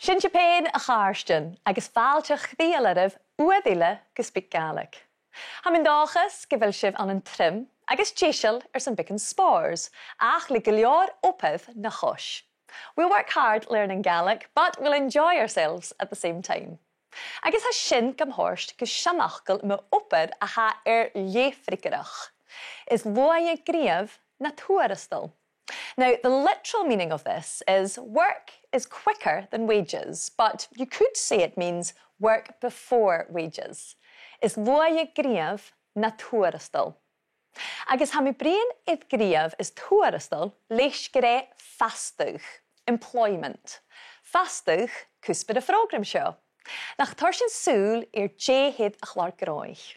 Sin se péin a cháirstin agus fáilteach díalaribh uadile go SpeakGaelic. Ha min dáchas go bhfuil sibh an trim agus tíisiil san bicin spórs ach le go leor opibh na chois. We'll work hard learning Gaelic, but we'll enjoy ourselves at the same time. Agus ha sin gomhorst go siamachcail mo opid a ha léifricarach. Is loaie gríamh na tuarastal. Now, the literal meaning of this is work is quicker than wages, but you could say it means work before wages. Is loaie gríamh na tuarastal. Agus ha mi brian iad gríamh is tuarastal leis go ré fastúch, employment. Fastúch cúspid a frógram seo. Nach tar sin súil déhéad a chláir gráich.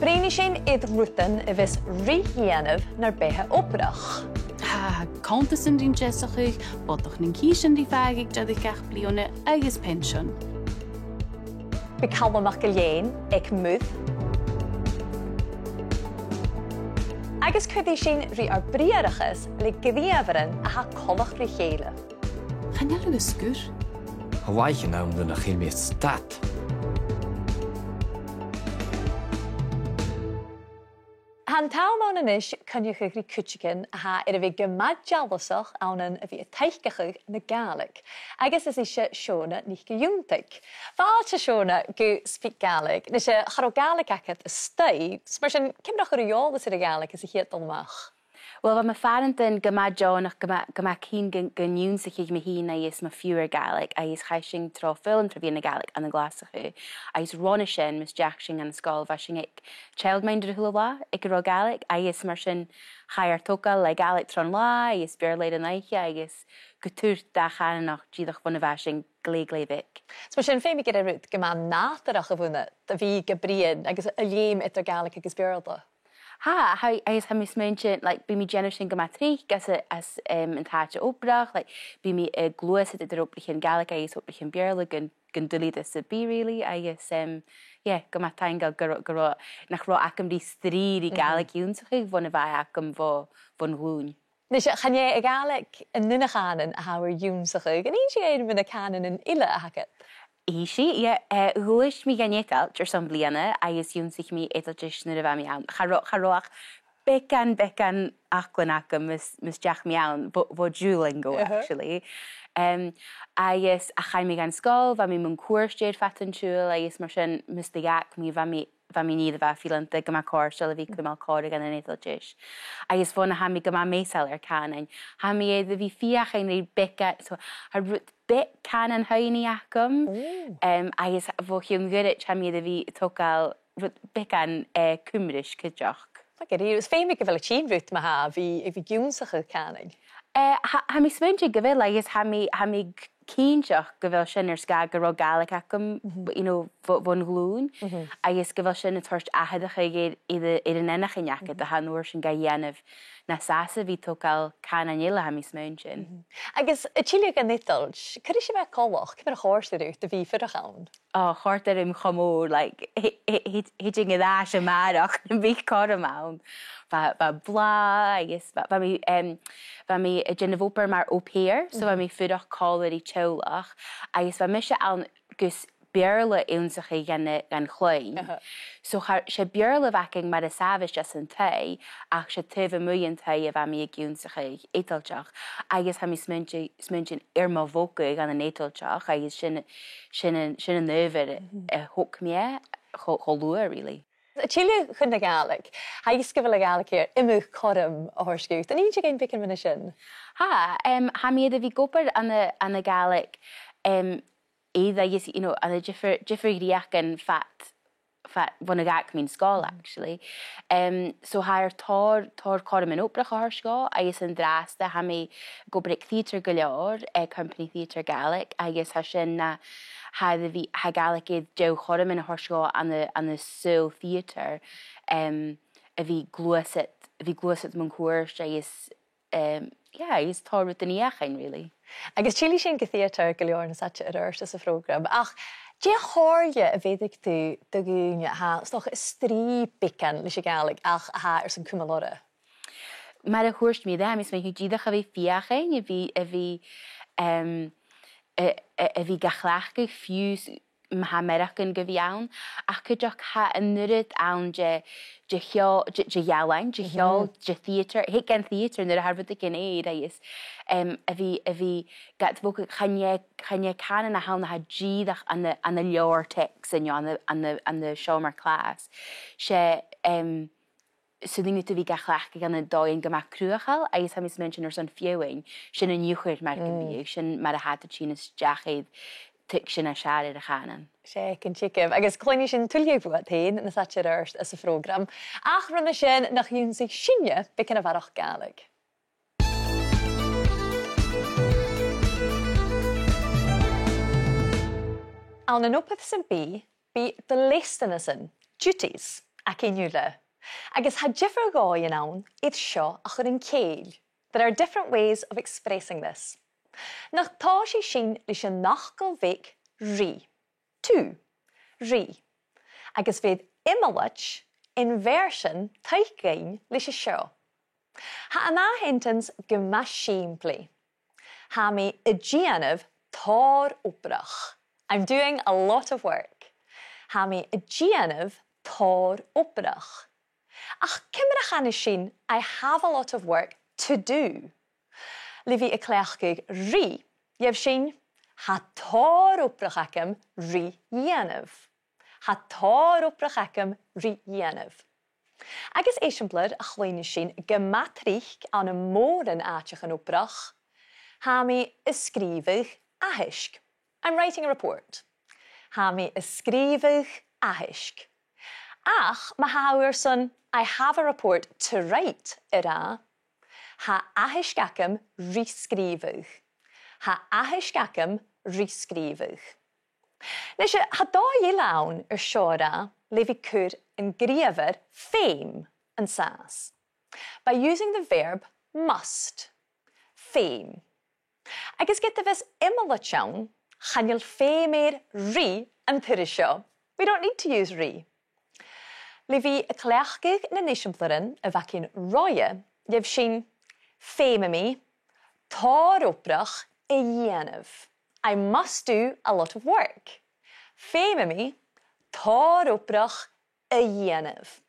Bríní sin iad rútan a bheits ríhéanamh nar béthe óparach. Contas an dín jesachuch, bodach nin císin dí feigig jadí gach bliona agus pension. Be Calum MacIlleathain ag múth. Agus chuidí sin rí ar bríarachas le gríomharan a ha colach rí chéile. Channealú is sgur? Hawaii na umdan a chéil méid stat. Han támán inis cynniuch rí cuideachd a ha ar a bhí gymad jalasach ánan a bhí a teichgachug na Gaelic. Agus is ishe Seona NicGilleFhionndaig. Fáilte Seona go SpeakGaelic, na sé charó Gaelic acad a stay, mar sin cimrach ar a jólas ar a Gaelic is a hiad dolmach. Wel, mae ffarantyn gyma John ac gyma cyn gyniwn sy'n chyd mi hun a ys ma fewer Gaelic a ys chaising tro ffilm tra fi yn y Gaelic an y glas o chw. A ys rona sin mis Jack sy'n an ysgol fa sy'n eich childminder hwyl la, eich ro Gaelic, a ys mar sy'n chai ar tocal le Gaelic tron la, a ys bearleid yn eiche, a ys gytwrt da chan o'ch gyddoch fwn y fa sy'n gleigleific. So mar sin féimi gyda rwyd gyma nátarach a fwna, da fi gybrian agus a léim eto Gaelic agus bearla. Ha, is ha mi smynchen, like, bi mi generation gymatrich as yn tacha obrach, like, bi mi glwys ydy obrach yn Gaelic, a is obrach yn bierla gyn dylid ys y bi, really, a is, gymatain gael gyro, nach ro acam di strid i Gaelic ywn sych chi, fwn y fai acam fwn hwn. Nes chanie y Gaelic yn nyn a chanan a hawer ywn sych chi, gan un sy'n mynd y canan yn ila a hacket? Ishi, hwys mi ganyetal, dyr son bliana, a ys ywn sich mi eto jyst nyr y fam iawn. Charoach becan aclan acam mis Jack mi iawn, fo Duolingo, actually. A ys a chai mi gan sgol, fa mi mwyn cwrs jyd fatan siwl, a ys mar sy'n mis digach mi fa mi ni dda filan dy gyma cwrs, jyl y fi gymal cwr gan yn eto jyst. A ys fo na ha mi gyma meisal ar canan. Ha mi edrych fi fiach ein reid beca, so ha rwyd bit canan haini acum. A ys fo chi'n gyrrych ha mi edrych fi tocal rwyd becan cymrys cydioch. Fageri, ys féimi gyfel y chyn rwyd ma ha fi giwnsach y canan. Ha mi smynti gyfel, a ys ha mi cynsioch gyfel sy'n yr sga gyro Gaelic acum, fo'n glwn. A ys gyfel sy'n y torch ahadach i'r yn enach yn iacad, a han o'r sy'n gael na sasa fi tocal canan ila ha mi smynti. Agus y chile gan nidolch, cyrru si fe colwch, cyfer y chors ydw, dy fi ffyrach awn? O, chort ar ym chomor, like, hitting y dda sy'n marach, yn fi cor am awn. Fa bla, yes, fa mi genefopar mar au pair, so fa mi ffyrach color i tiawlach, a yes, fa mi se awn gus bearla ewnsach i gan chloen. So se bearla facing mar a savage jas yn tei, ach se tyf y mwy yn tei a fa mi ewnsach i etalchach. A yes, ha mi smynchyn irma voca gan yn etalchach, a yes, sy'n yn nöfer hoc mi cholua, really. Y chile chun na Gaelic, ha ysgyfel y Gaelic hier, imwch corym o horsgwt, yn un sy'n gein bicyn fyna sy'n? Ha mi edrych fi gobr an y Gaelic, either, yes, an y jiffer griach yn fat von y gac mi'n sgol, actually. So ha tor corym yn obrach o horsgol, a yes yn drasta, ha mi gobr theatr gylior, company theatr Gaelic, a yes ha sy'n na, ha Gaelic idd dew chorym yn y horsgol an y soul theatr, a fi glwysit mwyn cwrs, a yes, tor rydyn ni achain, really. Agus chile sy'n gytheatr gylior yn satch yr ers ys y frogram, ach, je chorje y feddig tu dygwn ha, stoch stri bican lys y Gaelic, ach ha ers yn cymalora? Maar de hoorst me daar, mis mijn gidach heb fiachen, je wie a bhí gachlachcaigh fiús American go bhí ann, ach chuideach ha an nuad ann de jaalain, de cheol, de theatr, hic an theatr nuair a Harvard cin éad agus a bhí gat bhóca chaine canan a hána ha ddíadach an na leor text an na seomar clás. Se Sudinge tu bhí gachlachcaigh an na dóin go mac cruachal, agus ha mis mention ar son fiúin, sin an nniuchuir mar go bhíú, sin mar a hat a tínas deachid tic sin a siarad a chanan. Sé cyn chickib, agus cloinni sin tuliag bwyd hyn yn y satcher yrst as y program. Ach rynna sin nach yw'n sig sinne becyn y bharrachd Gaelic. Awn yn opeth sy'n bi the list yn y sy'n, duties, ac ein ywle. Agus ha differ goi yn awn idd sio ach yn ceil. There are different ways of expressing this. Nach tá sé sin leis an nachgal vic rí. Tú, rí. Agus fydd imalach in version teigein leis seo. Ha yna hentens gyma siimplí. Ha mi y gianaf tor obrach. I'm doing a lot of work. Ha mi y gianaf tor obrach. Ach cymrach an sin, I have a lot of work to do. Livi y cleachgig rí, yef sin, ha tor obrach acem rí ianaf. Ha tor obrach acem rí ianaf. Agus eisiampler a chluine sin gematrich an y môr yn atach yn obrach, ha mi ysgrifig ahisk. I'm writing a report. Ha mi ysgrifig ahisk. Ach, ma hawer son, I have a report to write ira. Ha ahiskacem risgrifig. Ha ahiskacem risgrifig. Nes ha da I lawn siora lefi cwr yn griefer fame yn sas. By using the verb must. Fame. Agus get the vis imalachawn, chanil fameir ri yn pyrisio. We don't need to use ri. Lefi y cleachgig na nisiamplerin y facin roie, yef sin fame mi, tor obrach y ianaf. I must do a lot of work. Fame mi, tor obrach y ianaf.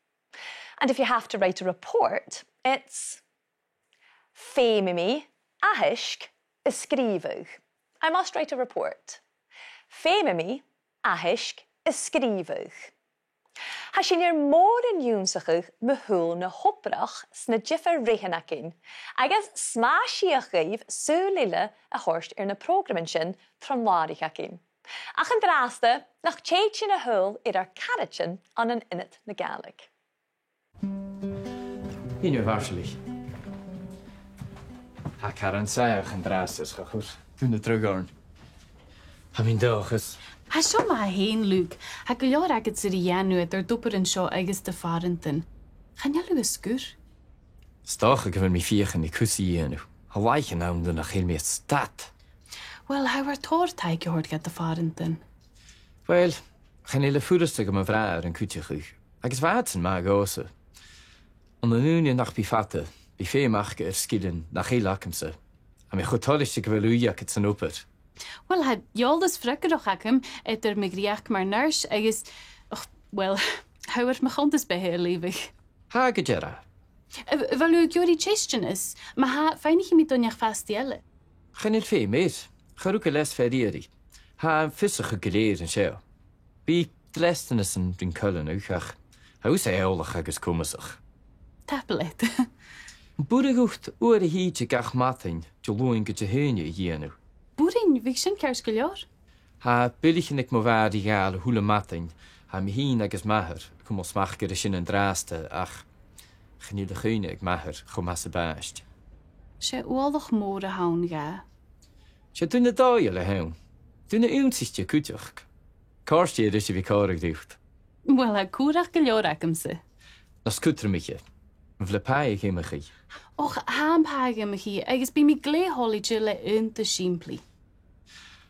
And if you have to write a report, it's fame mi, ahisk, ysgrifig. I must write a report. Fame mi, ahisk, ysgrifig. Ha sin mór yn iwnsachig myhul na hobrach sna jiffer rehenakin, agus smashiach gaif lille a horst na programin sin tramwarich akin. Ach yn draste, nach tjeitsin a hul ar carachin an an init na Gaelic. Hyn yw farselig. Ha caran saach yn draste schachwr. Dwi'n y drygorn. Ha mi'n dochus. Ha sio ma hen Luke, ha gylio'r agad sy'r ianw yd'r dwper yn sio agos dy pharantyn. Chan ialw ysgwr? Stoch gyfer mi fiach yn I cwsi ianw. Ha waich yn awn dyn ach ilmiad stat. Wel, ha war tor taig gehord gad dy pharantyn. Wel, chan ila ffwrystig am y fraar yn cuideachd. Agos faad sy'n mag osa. Ond yn union nach bi fata, bi fe mach sgilin nach eil acamsa. A mi chwtolish gyfer lwyach at sy'n oper. Wel, ha joldas frickerach acum etter migriach mar nars agus, wel, hauer machontas behe leavig. Ha gajera. Wel, u gyori chestian is, ma ha feinig I mi donjach fastielle. Chan il fe meir. Charwch les ferieri. Ha fysach y gileir yn seo. Bi dlestinus yn bryn cullen uchach. Haws eolach agus cumasach. Tapelet. Bwrig wcht oer y hyd y gach mathain, jolwyn gyda hynny I ianw. Boerin, wie sin kers gelior? Ha billig yn ec mo waar I gael hwle mathain, ha mi hyn agus maher, cwm os mach gyda sin yn draste, ach chynnydd y chwyne ag maher, chwm has y basht. Se oalach môr a hawn ga. Se dwi'n y doi le hawn. Dwi'n y ywnsistio cwdiach. Corsti ydych fi corig diwcht. Wel, ha cwrach gelior acumse. Nos cwtra mi chi. Vle paig hym chi. Och, haam paag am hi, agus bi mi gle holidje le te simpli.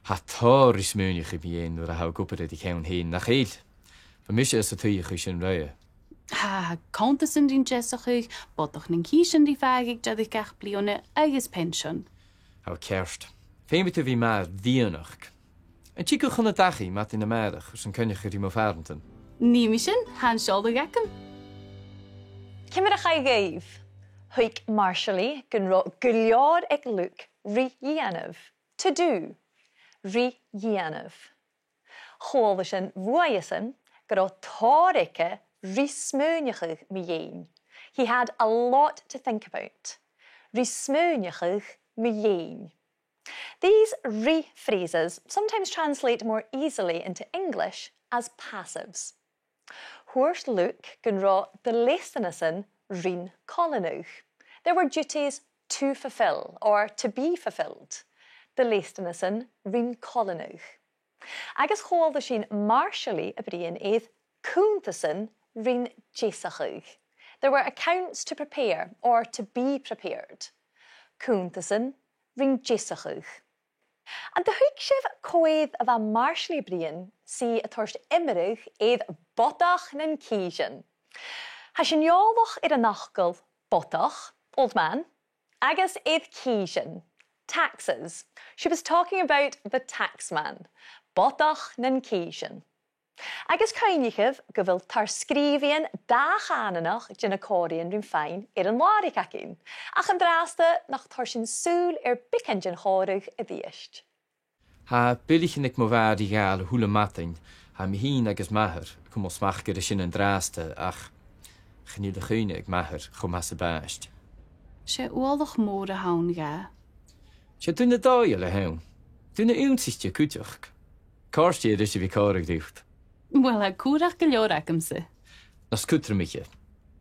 Ha tor is meunig I bien o'r a hau gwybod ydi cawn hyn nach eil. Fy mysio ys y twyach I sy'n rhaid. Ha, kontas yn din jesach ych, bodach nyn kys yn di fagig jad ich gach blione agus pension. Hau kerst. Féin bit bhí mar bhíonach. An tíú chuna dachaí mat in na meadach gus an Coinnichidh mo fearantain. Ní mi sin, han seolda gacam. Cimar a chai gaibh. Huig Marshallí gon ro gilior ag Luke rí dhéanamh. To do. Rí dhéanamh. Chóla sin bhuayasan go ro táirice rí smúneachach mi dhéin. He had a lot to think about. Rí smúneachach mi dhéin. These rí phrases sometimes translate more easily into English as passives. Huairt Luke gon ro de leistanasan rín collinúch. There were duties to fulfill or to be fulfilled. De leistanasan rín collinúch. Agus chóilda sin Marshallí a bríon éiad cúntasan rín jésachuch. There were accounts to prepare or to be prepared. Cúntasan rín jésachuch. And the huig sibh coidd a bheith Marshallí bríon si a toirt imireach éiad botach nan císin. Ha sin neolach ar a nachgal botach, old man, agus éiad císin, taxes. She was talking about the taxman, botach nan císin. Agus Coinnichidh go bhfuil tar scríbhíon dachananach dina cóiríonn rin féin ar an láric acin, ach an drásta nach tar sin súil ar bicin din chóirich a dhíist. Ha billichin ag mo bhar I gáil húla matain, ha mi hín agus mahar, cum os machgar sin an drásta ach chníl a chuine ag mahar chum has a báist. Se ualdach mór a haun ga. Se dúna dáil le haun, dúna únsiste cuideachd. Cáirtíad is bhí cáirigh dúcht. Wel, a cúrach go leor acam sa. Nas cutramiche,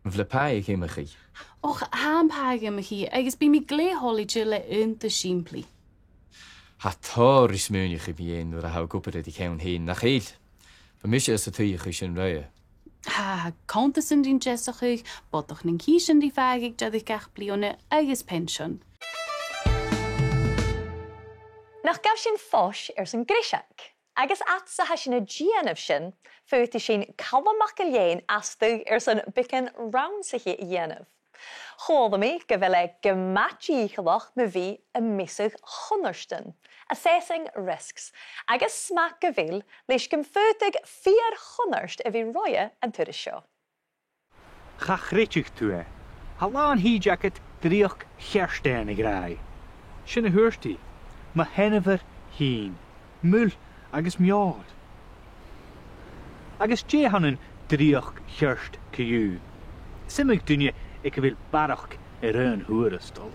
bhla páig imimechaí. Och, ham páig imimechaí, agus bí mi gléholaide le unta siimplí. Ha táir is múneach I bhíon nuair a ha gopad I cheann héin nach chéil. Ba mis is a tuíoch sin roie. Ha, contasan dín jesachuch, botach nan císin dí feigig jad ich gach blione agus pension. Nach gaf sin fós ar san grisach. Agus atsa ha sin a dhéanamh sin, fuairtí sin Calum MacIlleathain astú ar san bicin roundsache dhéanamh. Chóla mi go bhfuil le gmattíchalach me bhí a misug chunarstan, assessing risks, agus smac go bhfuil leis gom fuairtig 4 chunarst a bhí roie an tuairis seo. Chachréiteach tú é. Halán hí jacket dríoch chearstein ag rai. Sin a thuirtí, ma hennever hín, mul agus miad. Agus déhanan dríoch chearst ciú. Simig dunne ik wil Barraigh ar an huarastal.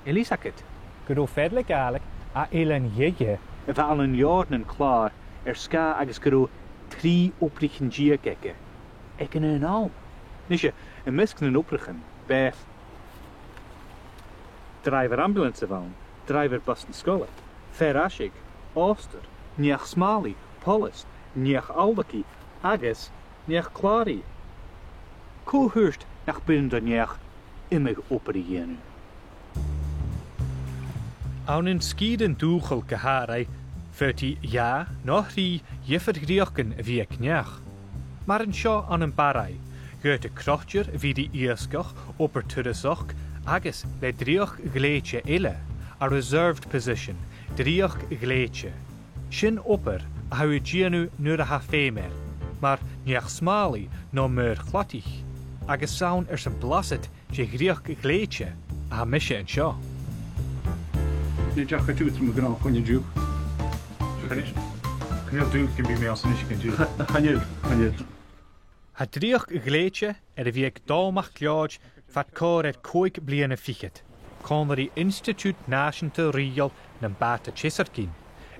Elisacet. Go fedle Gaelic a learngaelic. A bheith an járnan chlár ska agus go 3 oprichen diagege. Ek an al. Nisje, een misken een oprichen. Beth. Driver ambulance van. Driver bussen scholen. Ferashig. Oster. Niach smali. Polis. Niach aldaki. Agus. Niach klari. Koehurst nach binnen de niach immig opereren. Aan een skieden doegel geharai, verti ja, nog die jeffergriochen via kniach. Maar een show aan een Barraigh, geurt de krochtjer wie die eerskoch opper tuddesoch, agus le drioch gleetje ille, a reserved position, drioch gleetje. Shin opper, hou genu nur ha femer, maar niach smali no meer glattig. Agus saun zijn blasset, je grioch gleetje, a misje en show. Die jacht gaat uit, maar gewoon kon je duw. Kan je duw, kan je mee als een kan duw. Kan je. Het driehoek gleedje wie ik dalmach klaar vat koor het koik bliene fichet. Kon er die Instituut National Real en bate Chisarkin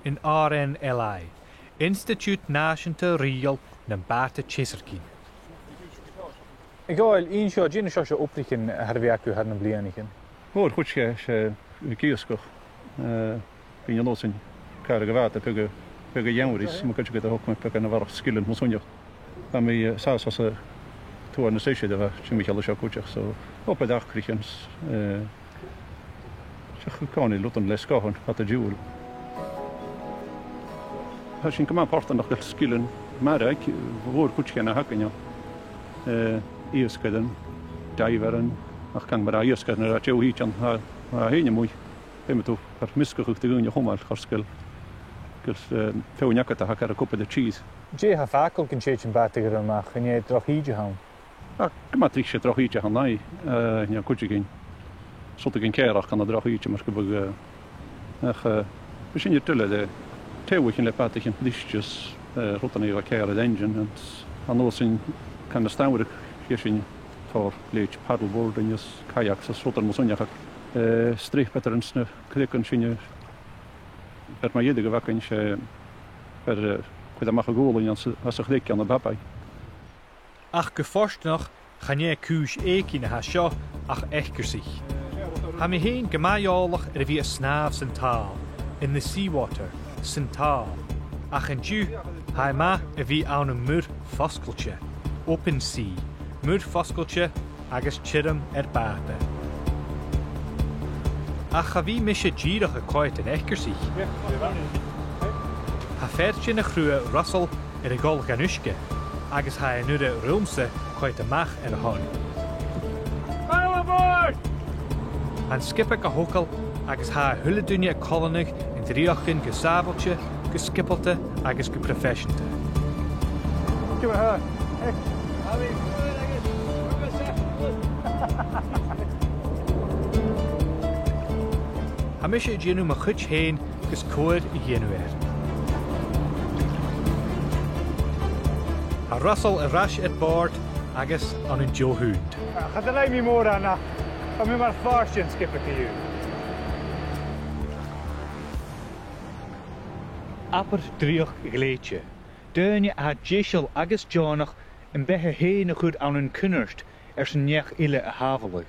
in RNLI. Instituut National Real en bate Chisarkin. Ik ga in show, geen show oprichten, herwerken u hadden blienigen. Hoor, goed je kioskoch. Ben je los in kare gewaad, pugge jangris, maar kan je het ook met pugge naar waar skillen moet zonja. Dan ben je zelfs als toe aan de station, daar was je alles ook goed zo. Op een dag kreeg je je kan niet laten les gaan, had de jewel. Als je een paar nog dat skillen, maar ik hoor goed je naar hakken ja. Ierskaden, diveren, ach kan maar ierskaden naar jou hier aan heen mooi. Hem toe, char miscoch de gúne chomar choscail gur féneachcha a har a cúpa de cheese. Dé ha facul cin séit an batagar amach chuné drochíide ham. Gomatrí sé drochíide han naí ne chuide gin sota gin céach an a drochíide mar go bug sin tuile de téhcin le patachin lístes rotaní a céir a engine an nó sin kann stawer sin tar léit paddleboard en jes kajak sa rotar mosonjach strichpatternsne klikken sinne ma jedige wakken se chuid amach a ggólainn as a chléic an a babai. Ach go forstnach chané cúis écin ha seo ach echcursich. Ha mi héin gomáiálach ar a bhí a snáb san tal, in the seawater, san tal. Ach an dú ha ma a bhí an a mur foscailte, open sea, mur foscailte agus tirim báta. Ach cha bhí mis sé díirech a coit an echcursich. Ha fert sin a chrua Russell ar a gol gan uisce, agus ha an nuair a rumsa coit amach ar a hon. Pile aboard! An skipper go hocal agus ha thuile duine a colonnig in dríochin go sáballte, go skippalte agus go professionte. Give it her. Ha mis sé dhéanú a chuid héin gus cóir I dhéanúir. Ha Russell a ras at board agus an an Joe Hund. Chad a mi mór anna, a mi mar farsin skipper to you. Apper dríoch gléitse. Duine a ddíisiil agus Johnach in bethe héin a chud an an cunnerst sin neach ile a havelig.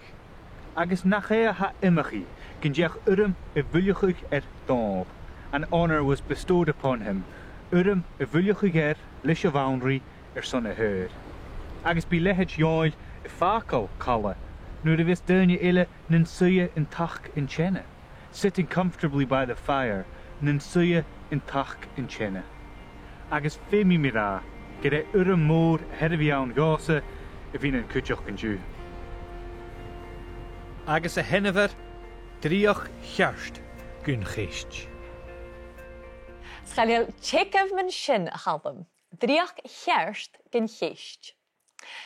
Agus nach ha imimechi, gin deach urim a bhuilechuig dámh. An honour was bestowed upon him. Urim a bhuilechuig leis a bhaunrí son a hur. Agus bí lehead jóil I fácal calla, nuair a bhís duine ile nin suya in tach in chenne. Sitting comfortably by the fire, nin suya in tach in chenne. Agus fémi mi rá, gyda urim mór herfi an gása a bhín an cuideachd an dú. Agus a hennever, dríoch chearst gun chéist. Schail tchéiceh man sin a chalbam, dríoch chearst gun chéist.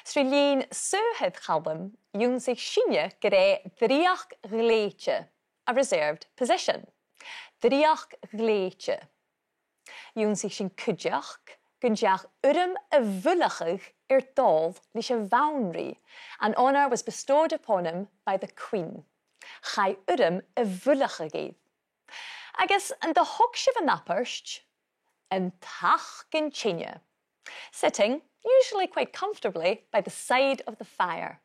Srílín suúhead chalbam jún sich sinne go ré dríoch gléite, a reserved position. Dríoch gléite. Jún sich sin cuideachd gun deach urim a bhuilechuig dál leis a bhaunrí. An honour was bestowed upon him by the Queen. Chai urim a bhuilechuig. Agus an de hog sibh an apperst, an tach gin chinne, sitting, usually quite comfortably, by the side of the fire.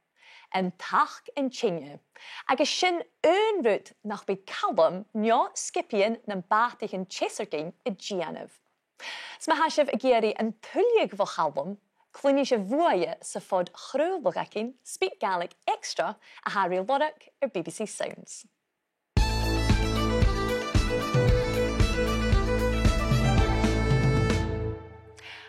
An tach in chinne, agus sin root nach by Calum nio skipian na bátaigh chesergin I Gianamh. Sma ha sibh a géirí an tuillig vo Calum, cluinnichidh bhuaie sa fod chrúlbagacin SpeakGaelic extra a Harry Loddock BBC Sounds.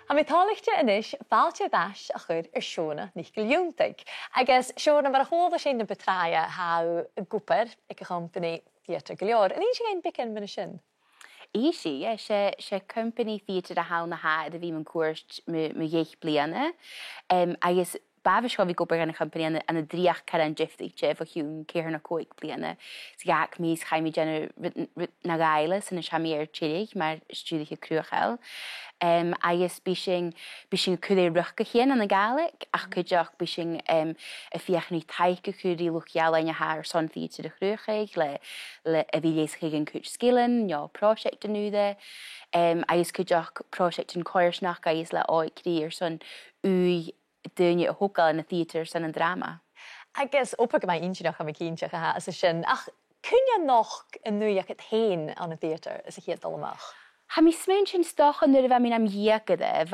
Ha mi tálachte inis fáilte bheis a chud Seona NicGilleFhionndaig. Agus Seona mar a hóla sin na betraia ha gwper ag a company theatr go leor. An sé ein bicin man sin? Easy, sé company theatr a hawn na ha a bhí man cuairt mu dhéich bliana. Agus Bavis go bhí gobar an company an a dríoch caran jiftaigte bh hiún céir na cóig bliana. Sgach mís chaimi gena na gaile san na seamí tírig mar stúdiche cruachel. Agus bísing cudé ruchga chéan an na Gaelic ach cuideach bísing a fiachnaí taice cudí luchiala na haar son theatr de chruchaig le a bhí léischaig an cúid skillan, nó project anúda. Agus cuideach project an coirsnach agus le áicrí son uí duine a hocal in a theatr san an drama. Agus opa go mai insinach am a cínteach a ha as a sin, ach cunne noch in nuiach at héin an a theatr as a chéad dollamach? Ha mi smein sin stochan nuair a bheith min am dhéagade,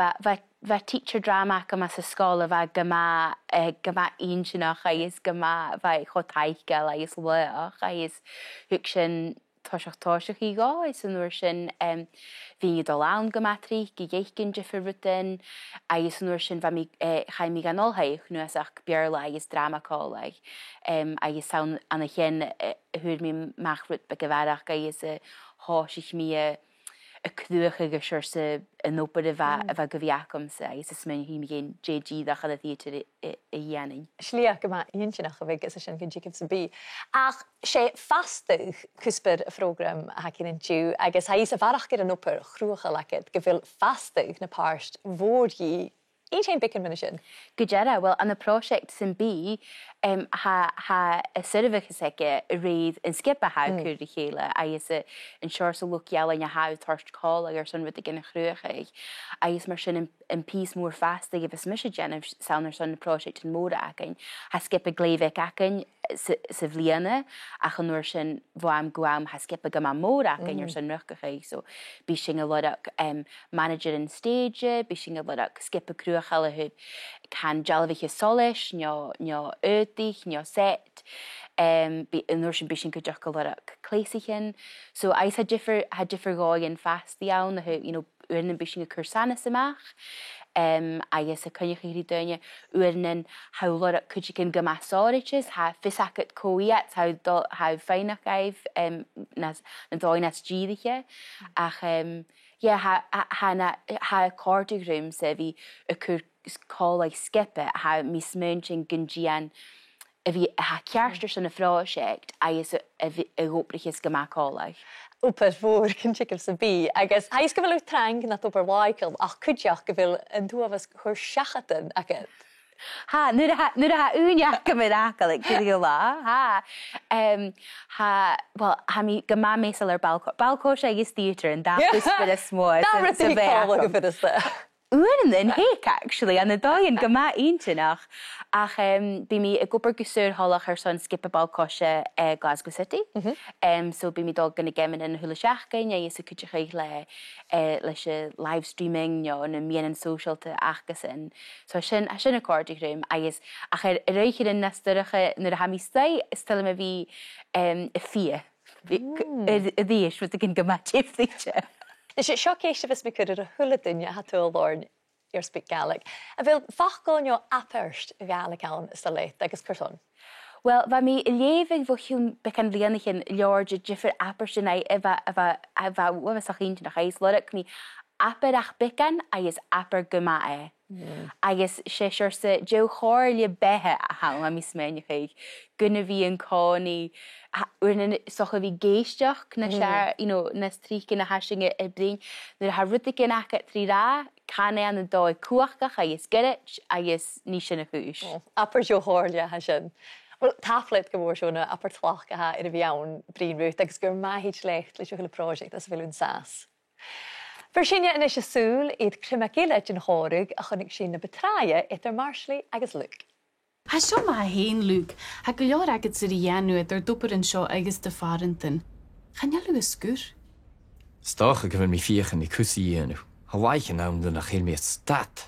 bheith teacher drama am as a scola bheith gama insinach agus gama bheith chotaigel agus leach agus hug sin toiseach í gáis an nuair sin bhí dul ann go matrí go dhéicinn de bhruidhinn agus an nuair sin bha chaimí gan olthaich nuasach bearla agus dramaálaigh agus saon anna chin thuair mí machrut be go bhharach agus háisich mí a cruúcha go seir sa an ópar a bheith go bhíachcamsa agus is mun hí gén JG a chad a theatr i dhéanaing. Slíach go íonsinach a bheith is sin go ddícibh sa bí. Ach sé fastúch cúspar a frógram a cinn tú agus ha is a bharach gur an ópar chrúcha lecid go bhfuil fastúch na páist mhór Each ein bicin minna sin. Go deireadh, well, an na próiseacht sin bí ha a suirmhachas aice a réad an skip a ha cuair a chéile agus an seir sa luceala na ha toirt cála ar san rud a gine chruúchaig agus mar sin an pís mór fasta go bheits mis déanamh saonar san na próiseacht an móra acain ha skip a gléimheh acain sa bhliana ach an nuair sin bhám goam ha skip a go má móra acain ar san ruchaig so bí sin a lodach manager an stage bí sin a lodach skip a cruúchaile hu can jalbhich solis neo ötich neo set bí an nuair sin bí sin go deach go lodach cléisichin so ais ha differ gáin fast iawn a hu uan bí sin a cursana samach agus a Coinnichidh duine uan how lodach cúidicin go masáiriches ha fisacat cóiat how feinach gaibh na dáinas ddíidiche ach ha cordig room sa bhí a cur cálaigh skipe ha mí smúntin gunjían a bhí ha cearstar san na fráiseacht agus a ghoprichas go cálaigh. Úpar mhór cinn sicil sa bí, agus hais go bhfuil trang na úpar mhaicil ach cuideach go bhfuil an dúhas chuir seachatan agad. Ha, nuair a ha úneach go mid acaigh go go lá, well, ha mí go má mésal ar balcó sé agus títar an dáchas bud a smór. Dá rutí cála go bud is Uan in héic actually an na dáin go má intinach ach bí mi a gopur gusúr hallach ar son skip a balcóise Glasgow City so bí mi dul gonna gemin in thula seachcain agus a cúteach leis live streaming na mianan socialta achgus in so sin a cordig room agus ach réichir in nastuiricha nuair a ha mí stay stil me bhí a fia a dhíis fu a gin go má tíflíte. Is it seo céiste bheits mi chuir a thula duine ha túil lorn ar SpeakGaelic. A bhfuil fachgáin jo apirst Gaelic Calum is a leit agus chuirson? Well, bha mi lévig bh hiún becan blianachin leorge differ apirsin a bha wafach intin nach ais lorach mi apirach becan agus apir goma agus sé seir sa jo chóirlia bethe a ha mi sméinnechaig gunna bhí an cánaí uan socha bhí géisteach na se na strícin na hasinge i brín nuair ha ruticin acha trí rá canna an na dóid cuachach agus geirit agus ní sin na chúis. Apir jo chóirlia ha sin. Well, taflid go mór seona apir tlach a ar a bheann brín rút agus gur maithid lecht leis chuil project as bhfuilún sas. Fer sinne in is súl iad Calum MacIlleathain an chóirg a chunig sin na betraie idir Marsley agus Luke. Ha seo má héin Luke, ha go leor agad sa dhéanú ar dúpar an seo agus de pharrachd. Channealú a scúr? Stácha go bhfuil mí fiochan i cusaí dhéanú. Ha waichan am duna chéil mé stat.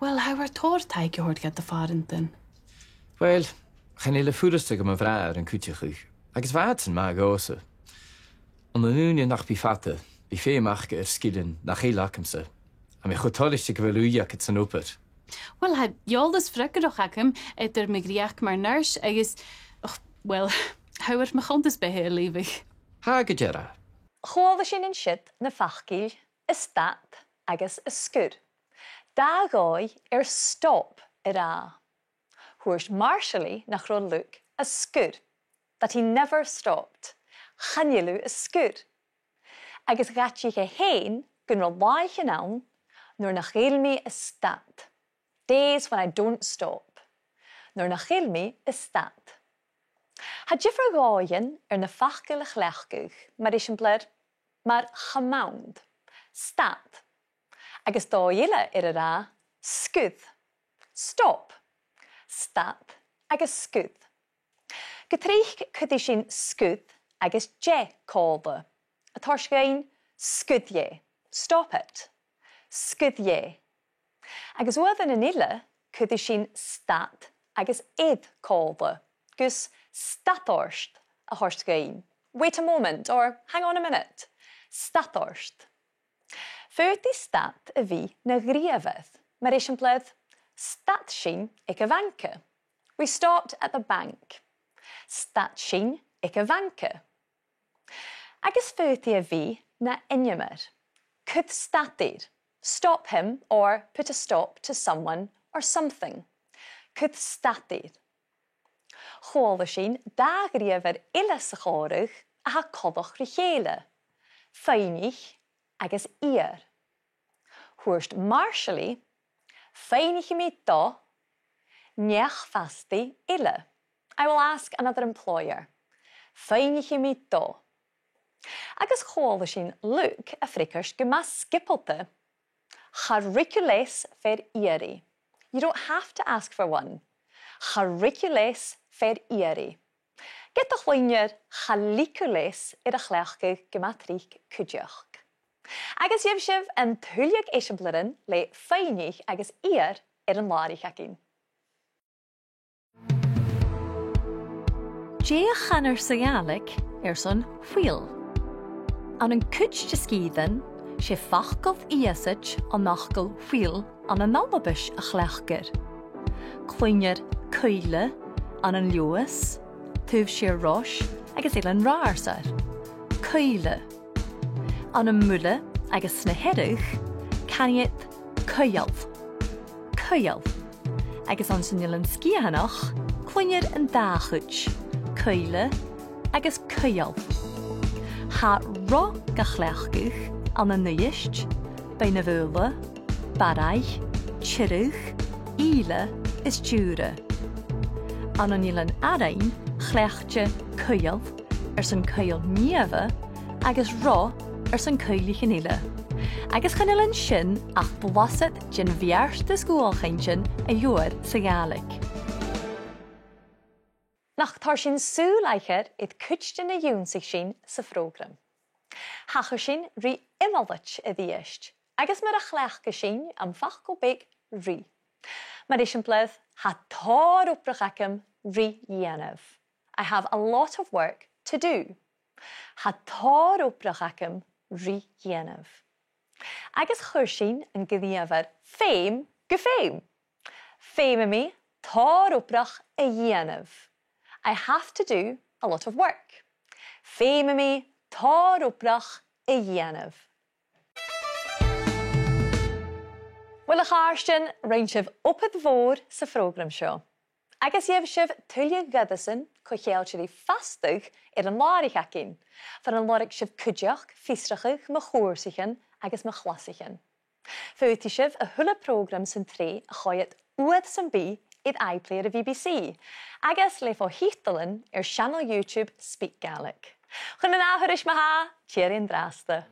Well, ha war toirtaig gehort gad de pharrachd. Well, channéile fuúrasta go má bhráir an cuideachd agus bhatan má gása. An na núine nach bí fata bí féamach ar sgioban nach chéilachcamsa a mé chutáiste go bhfuil uíachad san ópar. Well, ha jólas fricadach acam idir migriach mar nurs agus, well, hauir machantas bethe líbig. Ha go deire. Chóla sin in siad na fachgíil is stat agus is scúr. Dá gáid ar stop i rá. Huairt Marshally nach run Luke a scúr, that he never stopped. Channealú a scúr. Agus gatí héin gun ra waichan an nuair nach chéilmi is stat. Days when I don't stop. Nuair nach chéilmi is stat. Ha differ gáin ar na fachgilach lechguch mar is an bled mar chamaund. Stat. Agus dá dhéile ar a rá scúd. Stop. Stat agus scúd. Go tríoch chutí sin scúd agus je códa. A torsgain scúdje. Stop it. Scúdje. Agus uadan in ile chutí sin stat agus id códa. Gus statorst a torsgain. wait a moment, or hang on a minute. Toirt. Feut die stat a bhí na gríomhad, mar éisiomplad, stat sin ag a bhanca. We stopped at the bank. Stat sin ag a bhanca. Agus feut a bhí na iomar. Could statir, stop him or put a stop to someone or something. Could statir. Chomhalta sin dá gríomhar ile sa chóirich a ha coideach rí chéile. Thàinig agus iar. Thuairst marshally, thàinig mi do, neach fasti ile. I will ask another employer. Thàinig mi do. Agus chomhalta sin look a fricars go mas skipelte. Charricules fer iari. You don't have to ask for one. Charricules fer iari. Get a chluinnear chalicules a chleachge gematric cuideachd. Agus jeb sibh an thuilig éisiompladan le thàinig agus iar an láirichacin. Dé a chanar sa Gaelic son fuil. An an cuideachd scídan sé fachgoh íasach an nachgal fuil an an nalabis a chleachgar. Cluinnear cuile an an luas, tuh sé rois agus an rársar. Cuile. An an mula agus na heirich caniad cuialh. Cuialh. Agus an san scianach cluinnear an dáchuid. Cuile agus cuialh. Ha ro ga chleachguch an an nuist, by na bhula, Barraigh, cheumannan, ile is dúra. An an ilan arain chleachte cuialh san cuial niamha agus ro san cuilichin ile. Agus chanilan sin ach blasad gin bheart de sgúalchaintin a dúir sa Gaelic. Nach tar sin súlaicher it cuideachd na dúnsig sin sa frógram. Hachar sin rí imalvach a dhíist, agus mar a chleachcha sin am fach go big rí. Mar éisiomplad ha tar oprachacham rí dhéanamh. I have a lot of work to do. Ha tar oprachacham rí dhéanamh. Agus chuir sin an gníomhar féim go féim. Féim a mi tar oprach a dhéanamh. I have to do a lot of work. Féim a mi tar oprach a dhéanamh. Well a cháirstin rain sibh opad mhór sa frógram seo. Agus dhéobh sibh tuilleadh gadasan chu chéaltirí fastach an láirichacin, fan an láiric sibh cuideachd, fistrachach, mo chóirsichan agus mo chlasichan. Feutí sibh a thula prógram san trí a choiad uad san bí iad iPlayer a BBC, agus le fá hítalan channel YouTube SpeakGaelic. Chun an áthairis maithe, tíar in drásta.